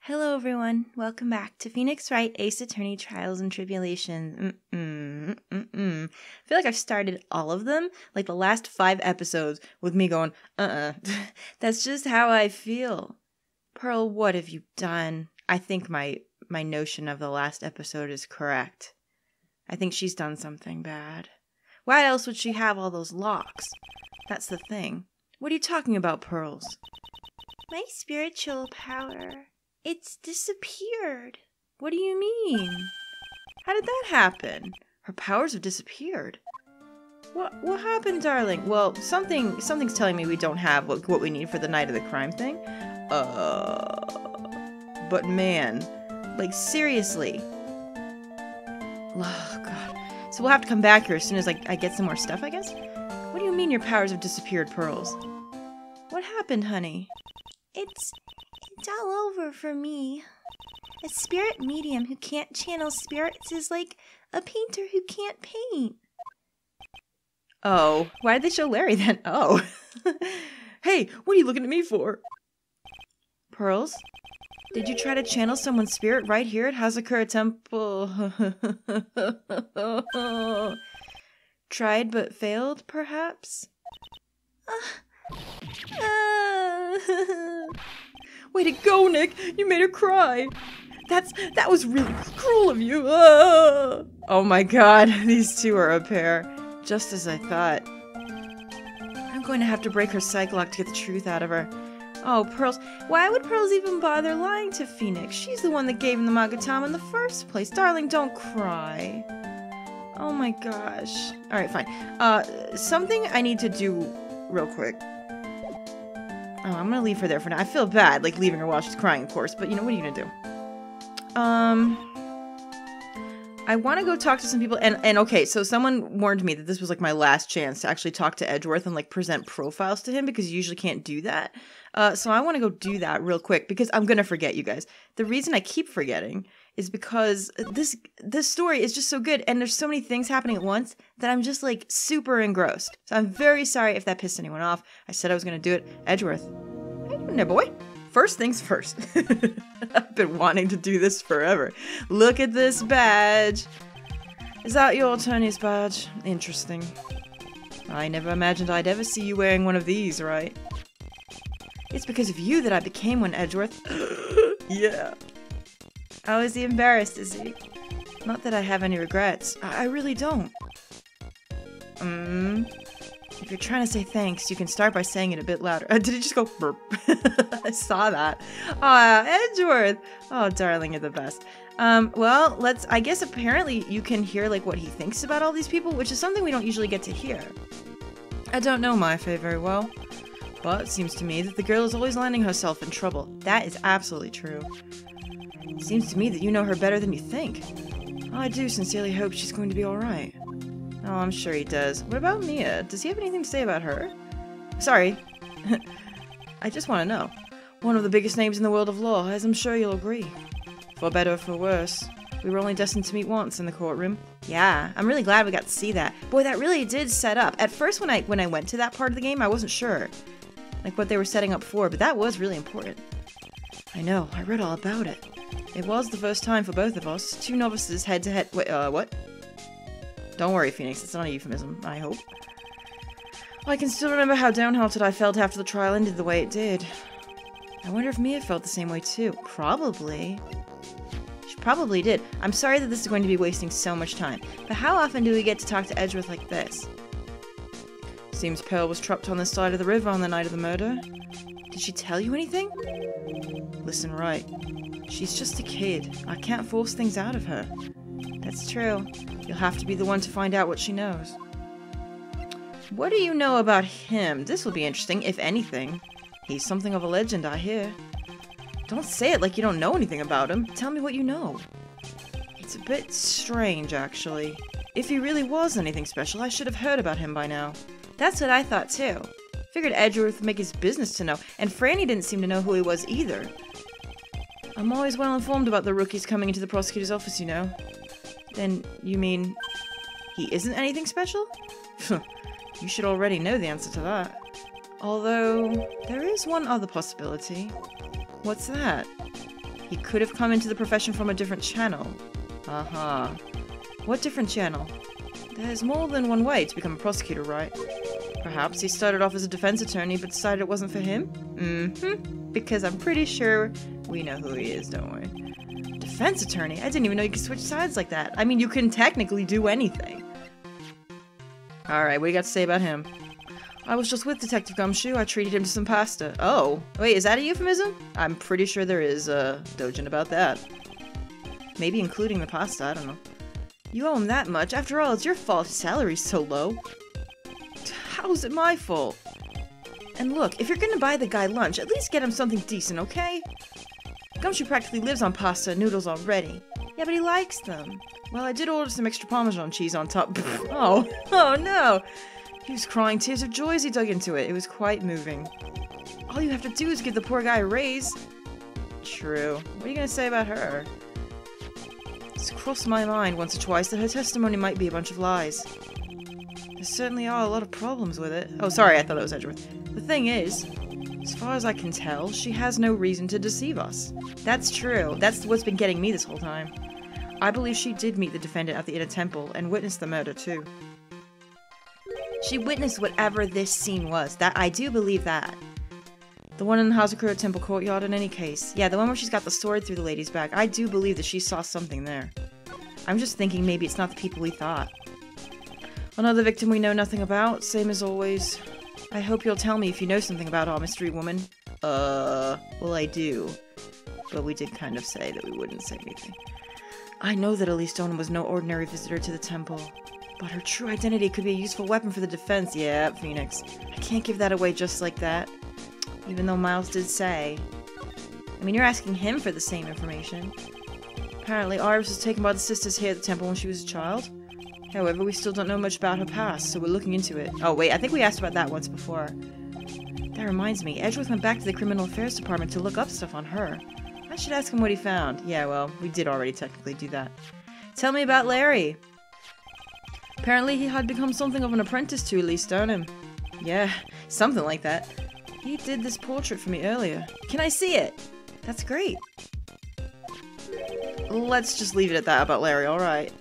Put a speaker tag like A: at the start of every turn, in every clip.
A: Hello everyone, welcome back to Phoenix Wright Ace Attorney Trials and Tribulations. I feel like I've started all of them, like the last 5 episodes, with me going, That's just how I feel. Pearl, what have you done? I think my notion of the last episode is correct. I think she's done something bad. Why else would she have all those locks? That's the thing. What are you talking about, Pearls? My spiritual power. It's disappeared. What do you mean? How did that happen? Her powers have disappeared. What happened, darling? Well, something's telling me we don't have what we need for the night of the crime thing. But man, like seriously. Oh god. So we'll have to come back here as soon as I get some more stuff, I guess? What do you mean your powers have disappeared, Pearls? What happened, honey? It's all over for me. A spirit medium who can't channel spirits is like a painter who can't paint. Oh, why did they show Larry then? Oh. Hey, what are you looking at me for? Pearls? Did you try to channel someone's spirit right here at Hazakura Temple? Tried but failed, perhaps? Way to go, Nick! You made her cry! That was really cruel of you! Oh my god, these two are a pair. Just as I thought. I'm going to have to break her psych lock to get the truth out of her. Oh, Pearls. Why would Pearls even bother lying to Phoenix? She's the one that gave him the Magatama in the first place. Darling, don't cry. Oh my gosh. Alright, fine. Something I need to do real quick. Oh, I'm gonna leave her there for now. I feel bad, like, leaving her while she's crying, of course, but, you know, what are you gonna do? I want to go talk to some people, and okay, so someone warned me that this was, like, my last chance to actually talk to Edgeworth and, like, present profiles to him, because you usually can't do that. So I want to go do that real quick, because I'm gonna forget, you guys. The reason I keep forgetting is because this story is just so good, and there's so many things happening at once that I'm just, like, super engrossed. So I'm very sorry if that pissed anyone off. I said I was gonna do it. Edgeworth. How you doing there, boy? First things first. I've been wanting to do this forever. Look at this badge. Is that your attorney's badge? Interesting. I never imagined I'd ever see you wearing one of these, right? It's because of you that I became one, Edgeworth. Yeah. Oh, is he embarrassed, is he? Not that I have any regrets. I really don't. If you're trying to say thanks, you can start by saying it a bit louder. Did it just go burp? I saw that. Aw, Edgeworth! Oh, darling, you're the best. Well, I guess apparently you can hear, like, what he thinks about all these people, which is something we don't usually get to hear. I don't know Maifei very well, but it seems to me that the girl is always landing herself in trouble. That is absolutely true. It seems to me that you know her better than you think. I do sincerely hope she's going to be alright. Oh, I'm sure he does. What about Mia? Does he have anything to say about her? Sorry. I just want to know. One of the biggest names in the world of law, as I'm sure you'll agree. For better or for worse. We were only destined to meet once in the courtroom. Yeah, I'm really glad we got to see that. Boy, that really did set up. At first, when I went to that part of the game, I wasn't sure. Like, what they were setting up for, but that was really important. I know, I read all about it. It was the first time for both of us. 2 novices head-to-head- Wait, what? Don't worry, Phoenix, it's not a euphemism, I hope. I can still remember how downhearted I felt after the trial ended the way it did. I wonder if Mia felt the same way too. Probably. She probably did. I'm sorry that this is going to be wasting so much time, but how often do we get to talk to Edgeworth like this? Seems Pearl was trapped on this side of the river on the night of the murder. Did she tell you anything? Listen, Wright. She's just a kid. I can't force things out of her. That's true. You'll have to be the one to find out what she knows. What do you know about him? This will be interesting, if anything. He's something of a legend, I hear. Don't say it like you don't know anything about him. Tell me what you know. It's a bit strange, actually. If he really was anything special, I should have heard about him by now. That's what I thought, too. Figured Edgeworth would make his business to know, and Franny didn't seem to know who he was either. I'm always well informed about the rookies coming into the prosecutor's office, you know. Then, you mean, he isn't anything special? You should already know the answer to that. Although, there is one other possibility. What's that? He could have come into the profession from a different channel. Uh-huh. What different channel? There's more than one way to become a prosecutor, right? Perhaps he started off as a defense attorney but decided it wasn't for him? Mm-hmm. Because I'm pretty sure we know who he is, don't we? Defense attorney? I didn't even know you could switch sides like that. I mean, you can technically do anything. Alright, what do you got to say about him? I was just with Detective Gumshoe. I treated him to some pasta. Oh, wait, is that a euphemism? I'm pretty sure there is a dojin about that. Maybe including the pasta, I don't know. You owe him that much. After all, it's your fault his salary's so low. How's it my fault? And look, if you're gonna buy the guy lunch, at least get him something decent, okay? Gumshoe practically lives on pasta and noodles already. Yeah, but he likes them. Well, I did order some extra Parmesan cheese on top. Oh no! He was crying tears of joy as he dug into it. It was quite moving. All you have to do is give the poor guy a raise. True. What are you gonna say about her? It's crossed my mind once or twice that her testimony might be a bunch of lies. There certainly are a lot of problems with it. Oh, sorry, I thought it was Edgeworth. The thing is, as far as I can tell, she has no reason to deceive us. That's true. That's what's been getting me this whole time. I believe she did meet the defendant at the inner temple and witnessed the murder too. She witnessed whatever this scene was. That I do believe that. The one in the Hazakura Temple courtyard in any case. Yeah, the one where she's got the sword through the lady's back. I do believe that she saw something there. I'm just thinking maybe it's not the people we thought. Another victim we know nothing about, same as always. I hope you'll tell me if you know something about our mystery woman. Well, I do. But we did kind of say that we wouldn't say anything. I know that Elise Dolan was no ordinary visitor to the temple. But her true identity could be a useful weapon for the defense. Yeah, Phoenix. I can't give that away just like that. Even though Miles did say. I mean, you're asking him for the same information. Apparently, Iris was taken by the sisters here at the temple when she was a child. However, we still don't know much about her past, so we're looking into it. Oh, wait, I think we asked about that once before. That reminds me, Edgeworth went back to the Criminal Affairs Department to look up stuff on her. I should ask him what he found. Yeah, well, we did already technically do that. Tell me about Larry. Apparently he had become something of an apprentice to Elise Dolan. Yeah, something like that. He did this portrait for me earlier. Can I see it? That's great. Let's just leave it at that about Larry, alright.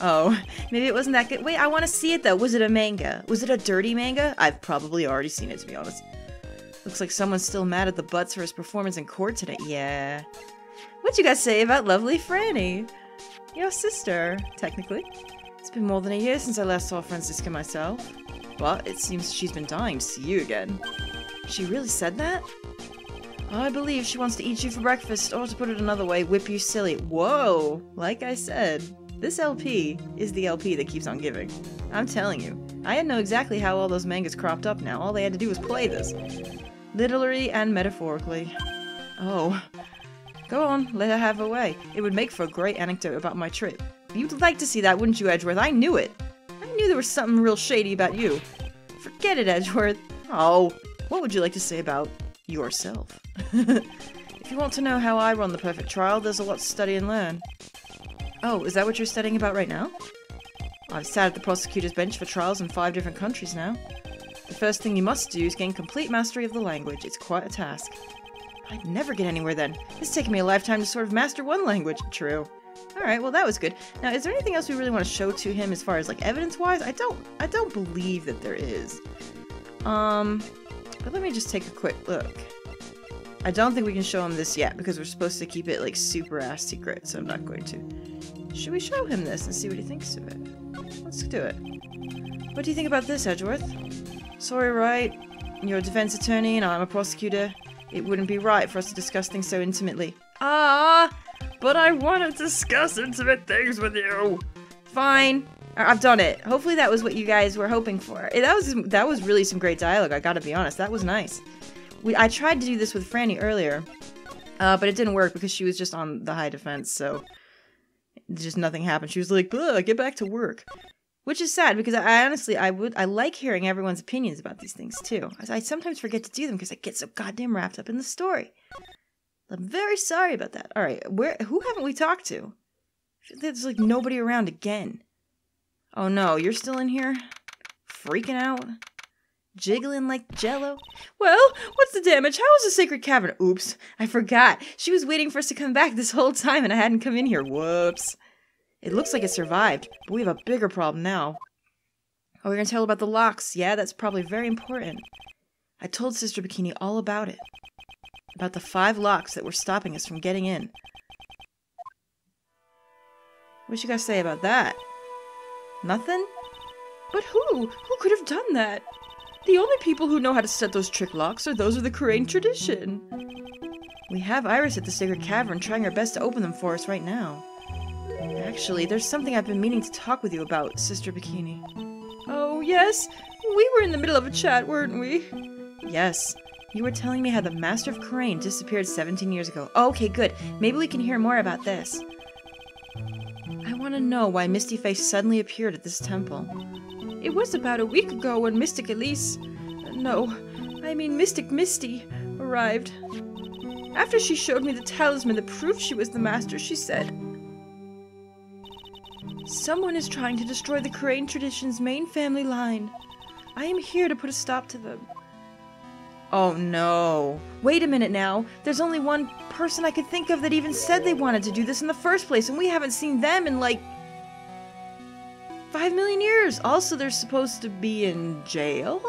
A: Oh, maybe it wasn't that good. Wait, I want to see it though. Was it a manga? Was it a dirty manga? I've probably already seen it, to be honest. Looks like someone's still mad at the Butts for his performance in court today. Yeah. What you guys say about lovely Franny? Your sister, technically. It's been more than a year since I last saw Francisca myself. But it seems she's been dying to see you again. She really said that? I believe she wants to eat you for breakfast, or to put it another way, whip you silly. Whoa! Like I said, this LP is the LP that keeps on giving. I'm telling you. I know exactly how all those mangas cropped up now. All they had to do was play this. Literally and metaphorically. Oh. Go on, let her have her way. It would make for a great anecdote about my trip. You'd like to see that, wouldn't you, Edgeworth? I knew it. I knew there was something real shady about you. Forget it, Edgeworth. Oh, what would you like to say about yourself? If you want to know how I run the perfect trial, there's a lot to study and learn. Oh, is that what you're studying about right now? I've sat at the prosecutor's bench for trials in 5 different countries now. The first thing you must do is gain complete mastery of the language. It's quite a task. I'd never get anywhere then. It's taken me a lifetime to sort of master one language. True. Alright, well that was good. Now, is there anything else we really want to show to him as far as, like, evidence-wise? I don't believe that there is. But let me just take a quick look. I don't think we can show him this yet, because we're supposed to keep it, like, super-ass secret, so I'm not going to. Should we show him this and see what he thinks of it? Let's do it. What do you think about this, Edgeworth? Sorry, Wright. You're a defense attorney and I'm a prosecutor. It wouldn't be right for us to discuss things so intimately. Ah, but I want to discuss intimate things with you. Fine. I've done it. Hopefully that was what you guys were hoping for. That was really some great dialogue, I gotta be honest. That was nice. I tried to do this with Franny earlier, but it didn't work because she was just on the high defense, so just nothing happened. She was like, ugh, get back to work. Which is sad, because I honestly, I like hearing everyone's opinions about these things, too. I sometimes forget to do them because I get so goddamn wrapped up in the story. I'm very sorry about that. Alright, who haven't we talked to? There's, like, nobody around again. Oh no, you're still in here? Freaking out? jiggling like jello. Well, what's the damage? How is the sacred cavern? Oops, I forgot. She was waiting for us to come back this whole time and I hadn't come in here. Whoops. It looks like it survived, but we have a bigger problem now. Oh, we're gonna tell about the locks. Yeah, that's probably very important. I told Sister Bikini all about it. About the 5 locks that were stopping us from getting in. What you gotta say about that? Nothing? But who? Who could have done that? The only people who know how to set those trick locks are those of the Crane tradition. We have Iris at the Sacred Cavern trying her best to open them for us right now. Actually, there's something I've been meaning to talk with you about, Sister Bikini. Oh, yes? We were in the middle of a chat, weren't we? Yes. You were telling me how the Master of Crane disappeared 17 years ago. Oh, okay, good. Maybe we can hear more about this. I want to know why Misty Face suddenly appeared at this temple. It was about a week ago when Mystic Elise... No, I mean Mystic Misty arrived. After she showed me the talisman that proved she was the Master, she said... Someone is trying to destroy the Crane tradition's main family line. I am here to put a stop to them. Oh no. Wait a minute now. There's only one person I could think of that even said they wanted to do this in the first place, and we haven't seen them in like 5 million years. Also, they're supposed to be in jail?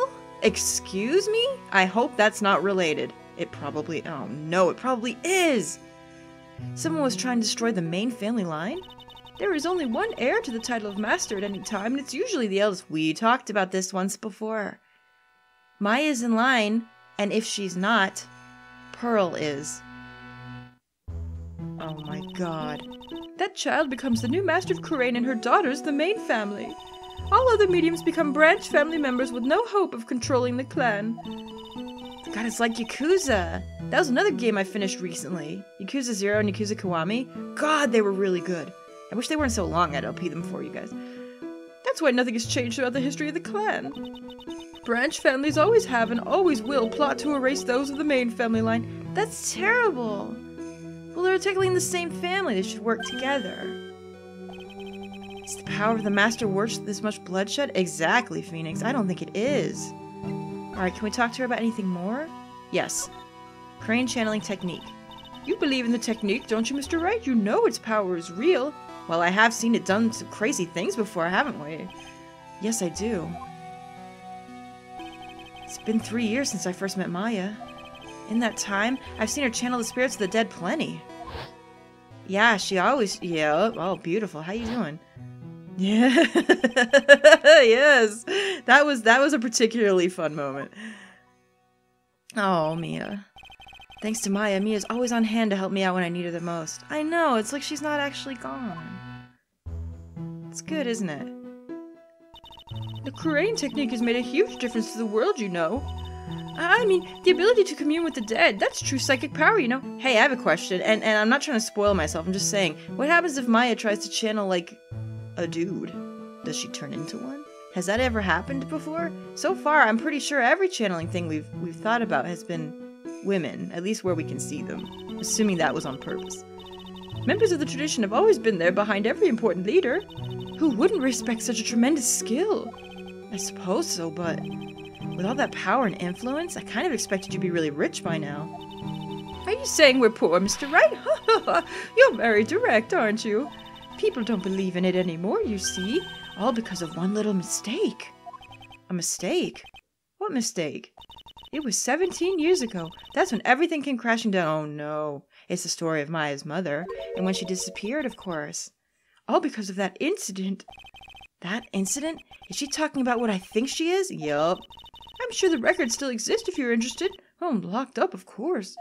A: Excuse me? I hope that's not related. It probably... Oh no, it probably is! Someone was trying to destroy the main family line? There is only one heir to the title of Master at any time, and it's usually the eldest. We talked about this once before. Maya's in line, and if she's not, Pearl is. Oh my god. That child becomes the new Master of Crane, and her daughter's the main family. All other mediums become branch family members with no hope of controlling the clan. God, it's like Yakuza. That was another game I finished recently. Yakuza 0 and Yakuza Kiwami. God, they were really good. I wish they weren't so long. I'd LP them for you guys. That's why nothing has changed throughout the history of the clan. Branch families always have and always will plot to erase those of the main family line. That's terrible. Well, they're technically in the same family. They should work together. Is the power of the Master worth this much bloodshed? Exactly, Phoenix. I don't think it is. Alright, can we talk to her about anything more? Yes. Crane channeling technique. You believe in the technique, don't you, Mr. Wright? You know its power is real. Well, I have seen it done some crazy things before, haven't we? Yes, I do. It's been 3 years since I first met Maya. In that time, I've seen her channel the spirits of the dead plenty. Yeah, she always... Yeah, oh, beautiful. How you doing? Yeah. Yes. That was a particularly fun moment. Oh, Mia. Thanks to Maya, Mia's always on hand to help me out when I need her the most. I know, it's like she's not actually gone. It's good, isn't it? The Crane technique has made a huge difference to the world, you know. I mean, the ability to commune with the dead, that's true psychic power, you know. Hey, I have a question, and I'm not trying to spoil myself, I'm just saying, what happens if Maya tries to channel, like, a dude? Does she turn into one? Has that ever happened before? So far, I'm pretty sure every channeling thing we've thought about has been women, at least where we can see them, assuming that was on purpose. Members of the tradition have always been there behind every important leader. Who wouldn't respect such a tremendous skill? I suppose so, but with all that power and influence, I kind of expected you to be really rich by now. Are you saying we're poor, Mr. Wright? You're very direct, aren't you? People don't believe in it anymore, you see, all because of one little mistake. A mistake? What mistake? It was 17 years ago. That's when everything came crashing down. Oh no. It's the story of Maya's mother. And when she disappeared, of course. All because of that incident. That incident? Is she talking about what I think she is? Yup. I'm sure the records still exist if you're interested. Oh, I'm locked up, of course.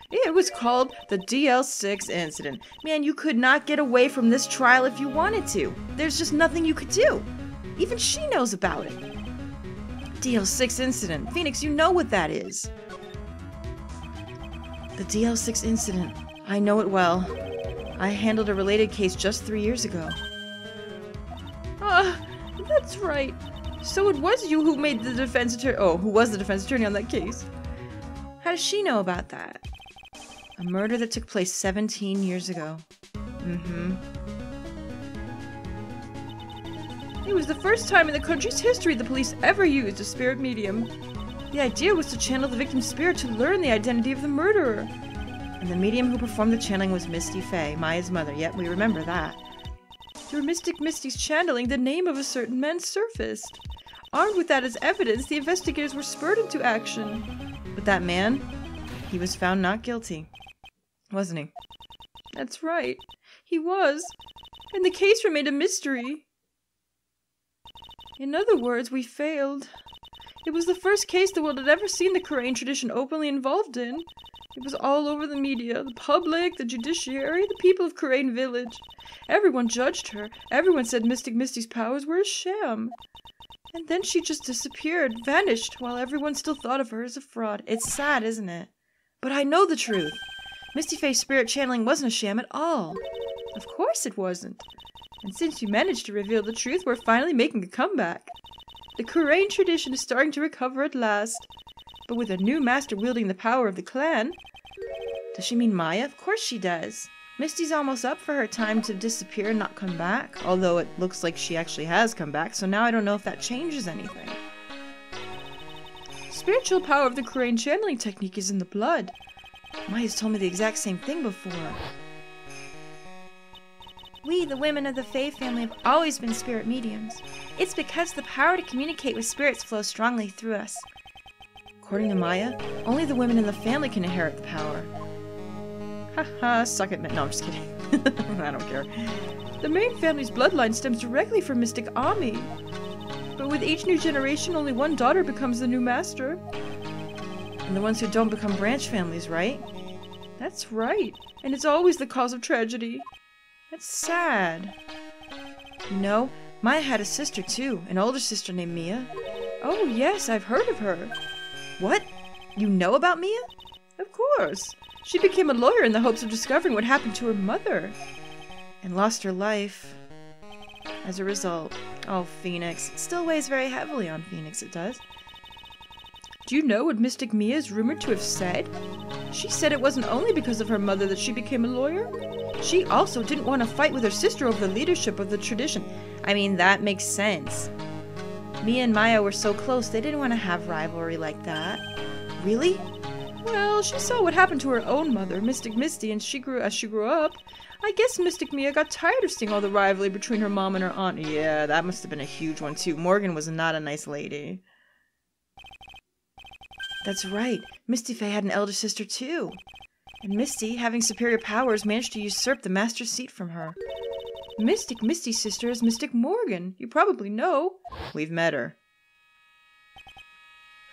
A: It was called the DL6 incident. Man, you could not get away from this trial if you wanted to. There's just nothing you could do. Even she knows about it. DL6 incident. Phoenix, you know what that is. The DL6 incident. I know it well. I handled a related case just 3 years ago. Ah, that's right. So it was you who made the defense attorney. Oh, who was the defense attorney on that case? How does she know about that? A murder that took place 17 years ago. It was the first time in the country's history the police ever used a spirit medium. The idea was to channel the victim's spirit to learn the identity of the murderer. And the medium who performed the channeling was Misty Fey, Maya's mother. Yep, we remember that. Through Mystic Misty's channeling, the name of a certain man surfaced. Armed with that as evidence, the investigators were spurred into action. But that man, he was found not guilty, wasn't he? That's right, he was. And the case remained a mystery. In other words, we failed. It was the first case the world had ever seen the Korean tradition openly involved in. It was all over the media, the public, the judiciary, the people of Korean Village. Everyone judged her. Everyone said Mystic Misty's powers were a sham. And then she just disappeared, vanished, while everyone still thought of her as a fraud. It's sad, isn't it? But I know the truth. Misty Fey's spirit channeling wasn't a sham at all. Of course it wasn't. And since you managed to reveal the truth, we're finally making a comeback. The Korean tradition is starting to recover at last. But with a new master wielding the power of the clan. Does she mean Maya? Of course she does. Misty's almost up for her time to disappear and not come back. Although it looks like she actually has come back, so now I don't know if that changes anything. Spiritual power of the Korean channeling technique is in the blood. Maya's told me the exact same thing before. We, the women of the Fae family, have always been spirit mediums. It's because the power to communicate with spirits flows strongly through us. According to Maya, only the women in the family can inherit the power. Haha, suck it. No, I'm just kidding. I don't care. The main family's bloodline stems directly from Mystic Ami. But with each new generation, only one daughter becomes the new master. And the ones who don't become branch families, right? That's right. And it's always the cause of tragedy. That's sad. You know, Maya had a sister too, an older sister named Mia. Oh yes, I've heard of her. What? You know about Mia? Of course. She became a lawyer in the hopes of discovering what happened to her mother. And lost her life as a result. Oh, Phoenix. It still weighs very heavily on Phoenix, it does. Do you know what Mystic Mia is rumored to have said? She said it wasn't only because of her mother that she became a lawyer. She also didn't want to fight with her sister over the leadership of the tradition. I mean, that makes sense. Mia and Maya were so close, they didn't want to have rivalry like that. Really? Well, she saw what happened to her own mother, Mystic Misty, and as she grew up. I guess Mystic Mia got tired of seeing all the rivalry between her mom and her aunt. Yeah, that must have been a huge one too. Morgan was not a nice lady. That's right. Misty Fey had an elder sister too. And Misty, having superior powers, managed to usurp the master's seat from her. Mystic Misty's sister is Mystic Morgan. You probably know. We've met her.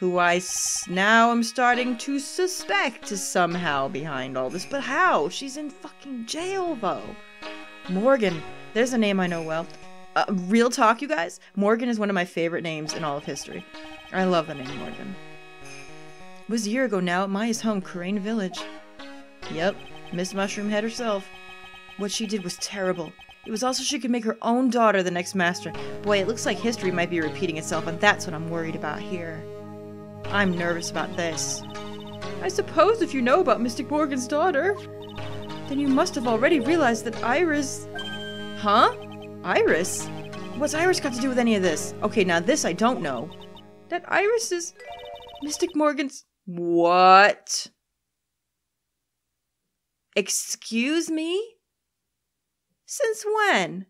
A: Who I now am starting to suspect is somehow behind all this. But how? She's in fucking jail, though. Morgan. There's a name I know well. Real talk, you guys? Morgan is one of my favorite names in all of history. I love the name Morgan. It was a year ago now at Maya's home, Korean Village. Yep, Miss Mushroomhead herself. What she did was terrible. It was also she could make her own daughter the next master. Boy, it looks like history might be repeating itself, and that's what I'm worried about here. I'm nervous about this. I suppose if you know about Mystic Morgan's daughter, then you must have already realized that Iris... Huh? Iris? What's Iris got to do with any of this? Okay, now this I don't know. That Iris is... Mystic Morgan's... What? Excuse me? Since when?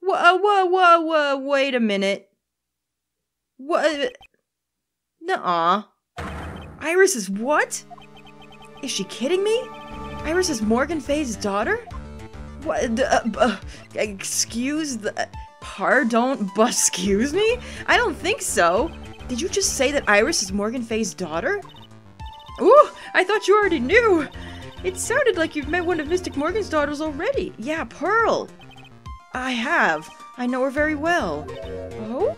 A: Wait a minute. What? Nuh-uh. Iris is what? Is she kidding me? Iris is Morgan Fay's daughter? What? Pardon, but excuse me? I don't think so. Did you just say that Iris is Morgan Fay's daughter? Ooh, I thought you already knew. It sounded like you've met one of Mystic Morgan's daughters already. Yeah, Pearl. I have. I know her very well. Oh?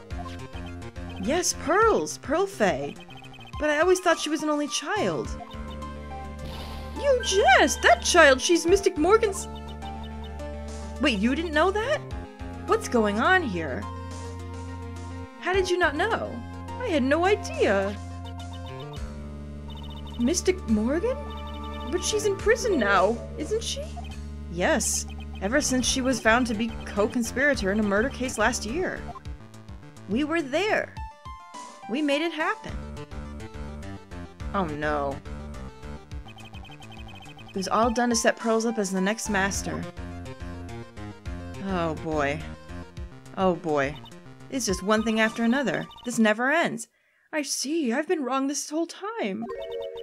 A: Yes, Pearl Fay. But I always thought she was an only child. You jest! That child, she's Mystic Morgan's... Wait, you didn't know that? What's going on here? How did you not know? I had no idea. Mystic Morgan? But she's in prison now, isn't she? Yes, ever since she was found to be co-conspirator in a murder case last year. We were there. We made it happen. Oh no. It was all done to set Pearls up as the next master. Oh boy. Oh boy. It's just one thing after another. This never ends. I see. I've been wrong this whole time.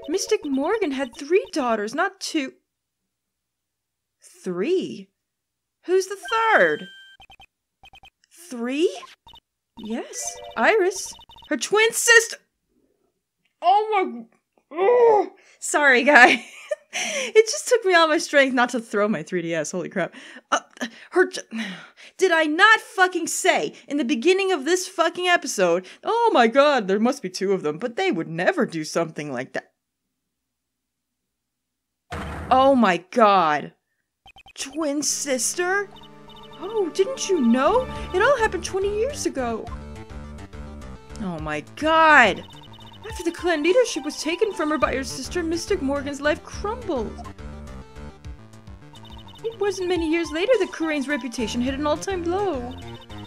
A: Mystic Morgan had 3 daughters, not 2. 3? Who's the 3rd? 3? Yes, Iris. Her twin sister. Oh my... Oh, sorry, guy. It just took me all my strength not to throw my 3DS. Holy crap. Did I not fucking say in the beginning of this fucking episode, oh my god, there must be 2 of them, but they would never do something like that. Oh my god. Twin sister? Oh, didn't you know? It all happened 20 years ago. Oh my god. After the clan leadership was taken from her by her sister, Mystic Morgan's life crumbled. It wasn't many years later that Kurain's reputation hit an all-time low.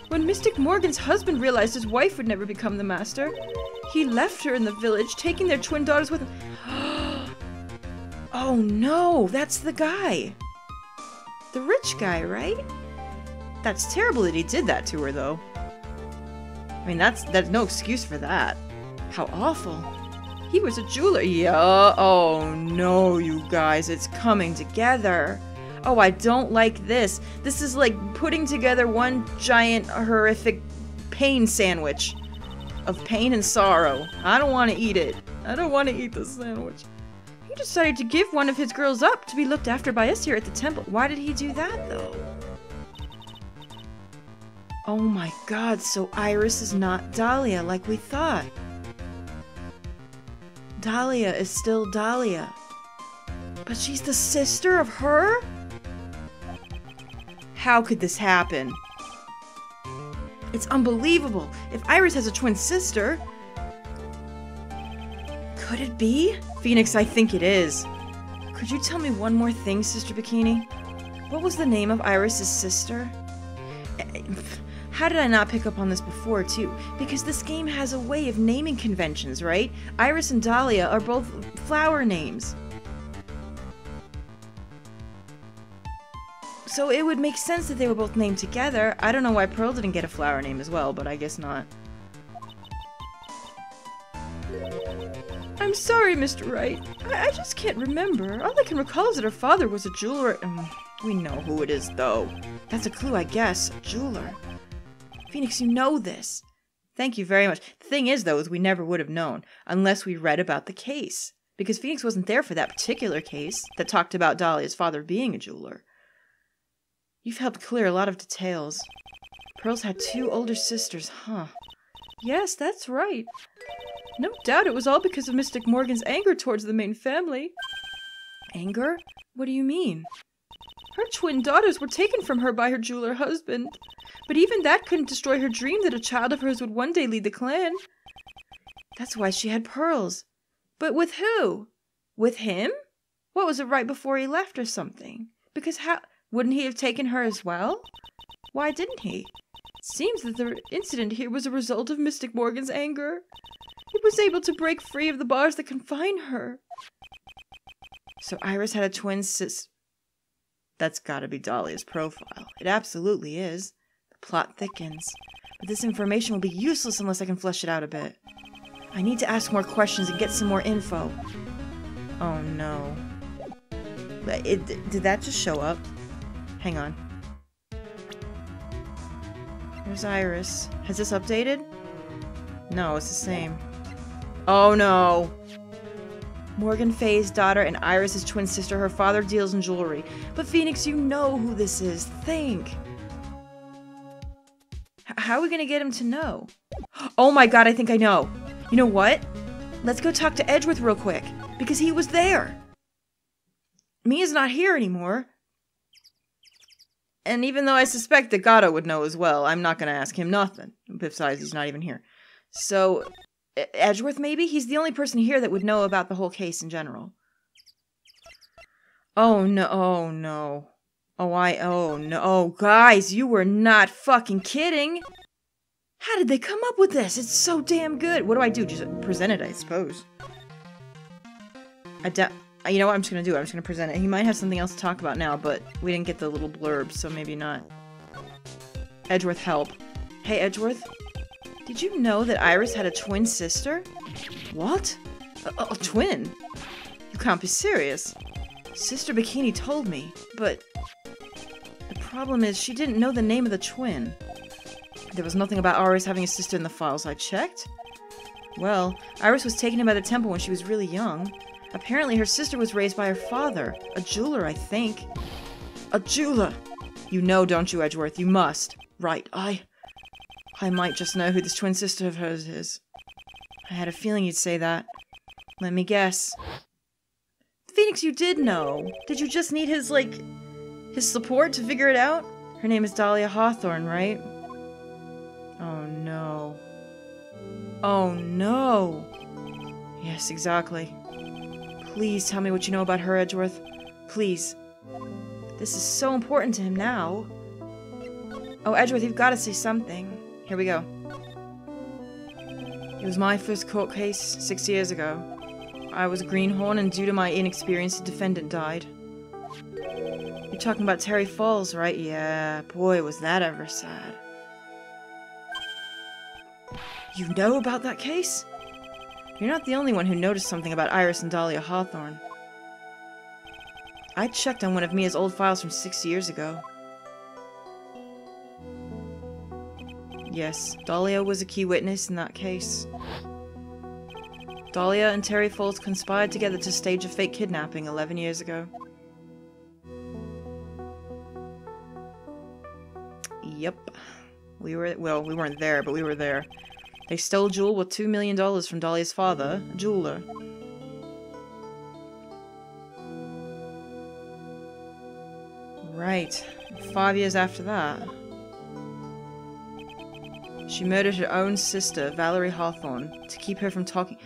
A: When Mystic Morgan's husband realized his wife would never become the master, he left her in the village, taking their twin daughters with him. Oh no, that's the guy. The rich guy, right? That's terrible that he did that to her, though. I mean, that's no excuse for that. How awful. He was a jeweler. Yeah, oh no, you guys, it's coming together. Oh, I don't like this. This is like putting together one giant, horrific pain sandwich of pain and sorrow. I don't want to eat it. I don't want to eat the sandwich. He decided to give one of his girls up to be looked after by us here at the temple. Why did he do that, though? Oh my god, so Iris is not Dahlia like we thought. Dahlia is still Dahlia. But she's the sister of her? How could this happen? It's unbelievable. If Iris has a twin sister... Could it be? Phoenix, I think it is. Could you tell me one more thing, Sister Bikini? What was the name of Iris's sister? How did I not pick up on this before, too? Because this game has a way of naming conventions, right? Iris and Dahlia are both flower names. So it would make sense that they were both named together. I don't know why Pearl didn't get a flower name as well, but I guess not. I'm sorry, Mr. Wright. I just can't remember. All I can recall is that her father was a jeweler. We know who it is, though. That's a clue, I guess. A jeweler. Phoenix, you know this. Thank you very much. The thing is, though, is we never would have known unless we read about the case. Because Phoenix wasn't there for that particular case that talked about Dahlia's father being a jeweler. You've helped clear a lot of details. Pearl's had 2 older sisters, huh? Yes, that's right. No doubt it was all because of Mystic Morgan's anger towards the main family. Anger? What do you mean? Her twin daughters were taken from her by her jeweler husband. But even that couldn't destroy her dream that a child of hers would one day lead the clan. That's why she had pearls. But with who? With him? What, was it right before he left or something? Because how... Wouldn't he have taken her as well? Why didn't he? It seems that the incident here was a result of Mystic Morgan's anger. He was able to break free of the bars that confine her. So Iris had a twin sis... That's gotta be Dahlia's profile. It absolutely is. The plot thickens. But this information will be useless unless I can flesh it out a bit. I need to ask more questions and get some more info. Oh no. Did that just show up? Hang on. There's Iris. Has this updated? No, it's the same. Oh no! Morgan Faye's daughter and Iris's twin sister. Her father deals in jewelry. But Phoenix, you know who this is. Think. How are we gonna get him to know? Oh my god, I think I know. You know what? Let's go talk to Edgeworth real quick. Because he was there. Mia's not here anymore. And even though I suspect that Gato would know as well, I'm not going to ask him nothing. Besides, he's not even here. So, Edgeworth maybe? He's the only person here that would know about the whole case in general. Oh no, oh no. Oh no. Oh guys, you were not fucking kidding. How did they come up with this? It's so damn good. What do I do? Just present it, I suppose. You know what I'm just gonna do? I'm just gonna present it. He might have something else to talk about now, but we didn't get the little blurb, so maybe not. Edgeworth, help. Hey, Edgeworth. Did you know that Iris had a twin sister? What? A twin? You can't be serious. Sister Bikini told me, but the problem is she didn't know the name of the twin. There was nothing about Iris having a sister in the files I checked. Well, Iris was taken in by the temple when she was really young. Apparently her sister was raised by her father, a jeweler, I think. A jeweler! You know, don't you, Edgeworth? You must. Right, I might just know who this twin sister of hers is. I had a feeling you'd say that. Let me guess. Phoenix, you did know. Did you just need his support to figure it out? Her name is Dahlia Hawthorne, right? Oh no. Oh no. Yes, exactly. Please tell me what you know about her, Edgeworth. Please. This is so important to him now. Oh, Edgeworth, you've got to say something. Here we go. It was my first court case 6 years ago. I was a greenhorn, and due to my inexperience, the defendant died. You're talking about Terry Falls, right? Yeah, boy, was that ever sad. You know about that case? You're not the only one who noticed something about Iris and Dahlia Hawthorne. I checked on one of Mia's old files from 6 years ago. Yes, Dahlia was a key witness in that case. Dahlia and Terry Falls conspired together to stage a fake kidnapping 11 years ago. Yep. We weren't there, but we were there. They stole Jewel with $2 million from Dahlia's father, a jeweler. Right. 5 years after that, she murdered her own sister, Valerie Hawthorne, to keep her from talking.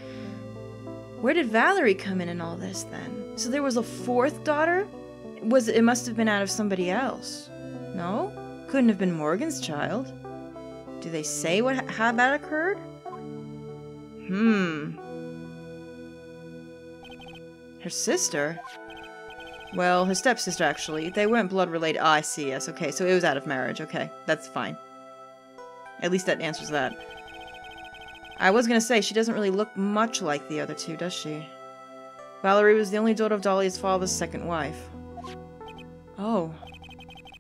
A: Where did Valerie come in all this, then? So there was a fourth daughter? It must have been out of somebody else. No? Couldn't have been Morgan's child. Do they say how that occurred? Her sister? Well, her stepsister, actually. They weren't blood related. Oh, I see, yes. Okay, so it was out of marriage. Okay, that's fine. At least that answers that. I was gonna say, she doesn't really look much like the other two, does she? Valerie was the only daughter of Dahlia's father's second wife. Oh.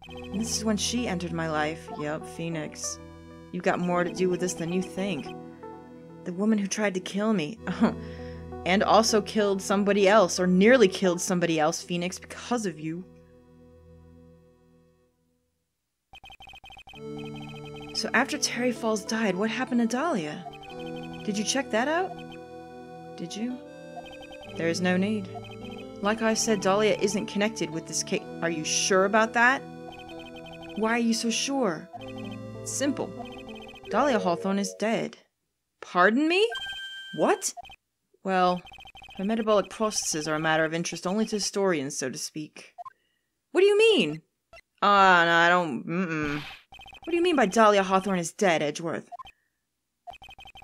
A: And this is when she entered my life. Yup, Phoenix. You've got more to do with this than you think. The woman who tried to kill me. And also killed somebody else, or nearly killed somebody else, Phoenix, because of you. So after Terry Falls died, what happened to Dahlia? Did you check that out? Did you? There is no need. Like I said, Dahlia isn't connected with this case. Are you sure about that? Why are you so sure? It's simple. Dahlia Hawthorne is dead. Pardon me? What? Well, her metabolic processes are a matter of interest only to historians, so to speak. What do you mean? No, I don't... What do you mean by Dahlia Hawthorne is dead, Edgeworth?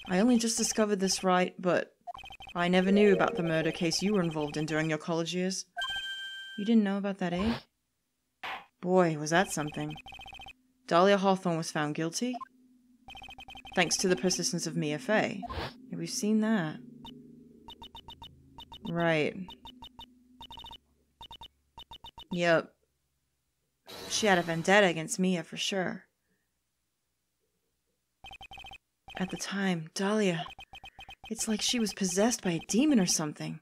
A: I only just discovered this, Wright, but I never knew about the murder case you were involved in during your college years. You didn't know about that, eh? Boy, was that something. Dahlia Hawthorne was found guilty. Thanks to the persistence of Mia Fey. Yeah, we've seen that. Right. Yep. She had a vendetta against Mia for sure. At the time, Dahlia, it's like she was possessed by a demon or something.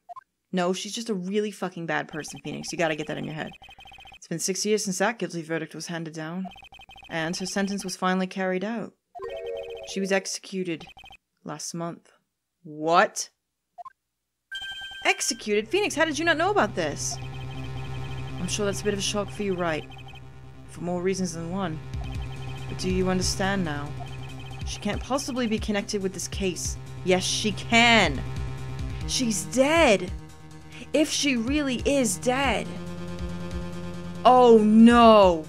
A: No, she's just a really fucking bad person, Phoenix. You gotta get that in your head. It's been 6 years since that guilty verdict was handed down. And her sentence was finally carried out. She was executed last month. What? Executed? Phoenix, how did you not know about this? I'm sure that's a bit of a shock for you, Wright. For more reasons than one. But do you understand now? She can't possibly be connected with this case. Yes, she can. She's dead. If she really is dead. Oh no.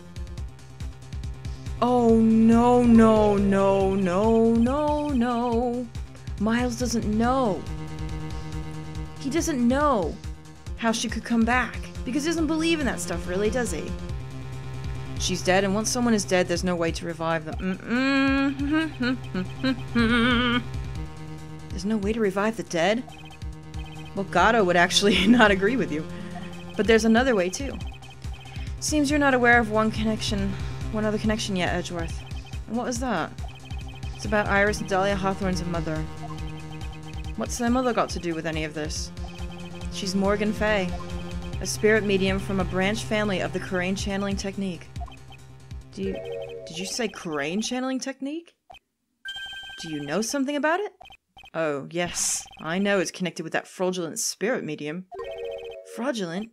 A: Oh, no, no, no, no, no, no. Miles doesn't know. He doesn't know how she could come back. Because he doesn't believe in that stuff, really, does he? She's dead, and once someone is dead, there's no way to revive them. There's no way to revive the dead? Well, Gato would actually not agree with you. But there's another way, too. Seems you're not aware of one other connection yet, Edgeworth. And what was that? It's about Iris and Dahlia Hawthorne's mother. What's their mother got to do with any of this? She's Morgan Fay, a spirit medium from a branch family of the Crane channeling technique. Did you say Crane channeling technique? Do you know something about it? Oh, yes. I know it's connected with that fraudulent spirit medium. Fraudulent?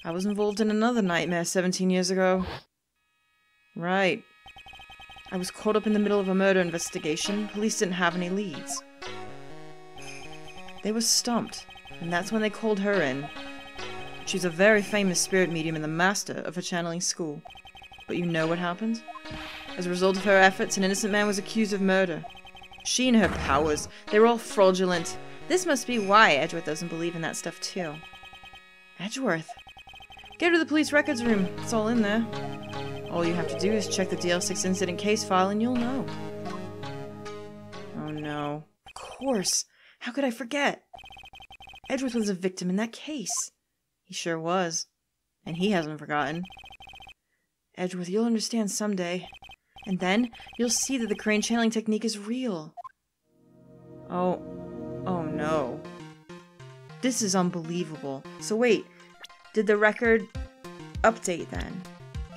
A: I was involved in another nightmare 17 years ago. Right. I was caught up in the middle of a murder investigation. Police didn't have any leads. They were stumped, and that's when they called her in. She's a very famous spirit medium and the master of a channeling school. But you know what happened? As a result of her efforts, an innocent man was accused of murder. She and her powers, they were all fraudulent. This must be why Edgeworth doesn't believe in that stuff too. Edgeworth? Get her to the police records room. It's all in there. All you have to do is check the DL6 incident case file and you'll know. Oh no. Of course. How could I forget? Edgeworth was a victim in that case. He sure was. And he hasn't forgotten. Edgeworth, you'll understand someday. And then, you'll see that the Crane channeling technique is real. Oh no. This is unbelievable. So wait, did the record update then?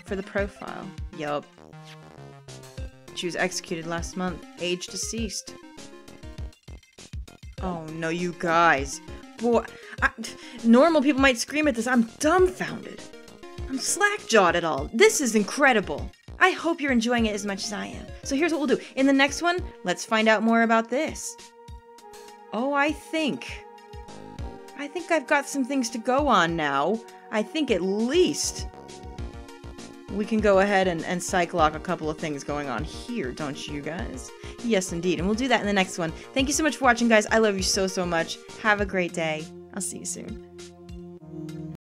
A: For the profile? Yup. She was executed last month, age deceased. Oh no, you guys. Boy, normal people might scream at this. I'm dumbfounded. I'm slack-jawed at all. This is incredible. I hope you're enjoying it as much as I am. So here's what we'll do. In the next one, let's find out more about this. Oh, I think I've got some things to go on now. I think at least we can go ahead and psych lock a couple of things going on here, don't you guys? Yes, indeed. And we'll do that in the next one. Thank you so much for watching, guys. I love you so, so much. Have a great day. I'll see you soon.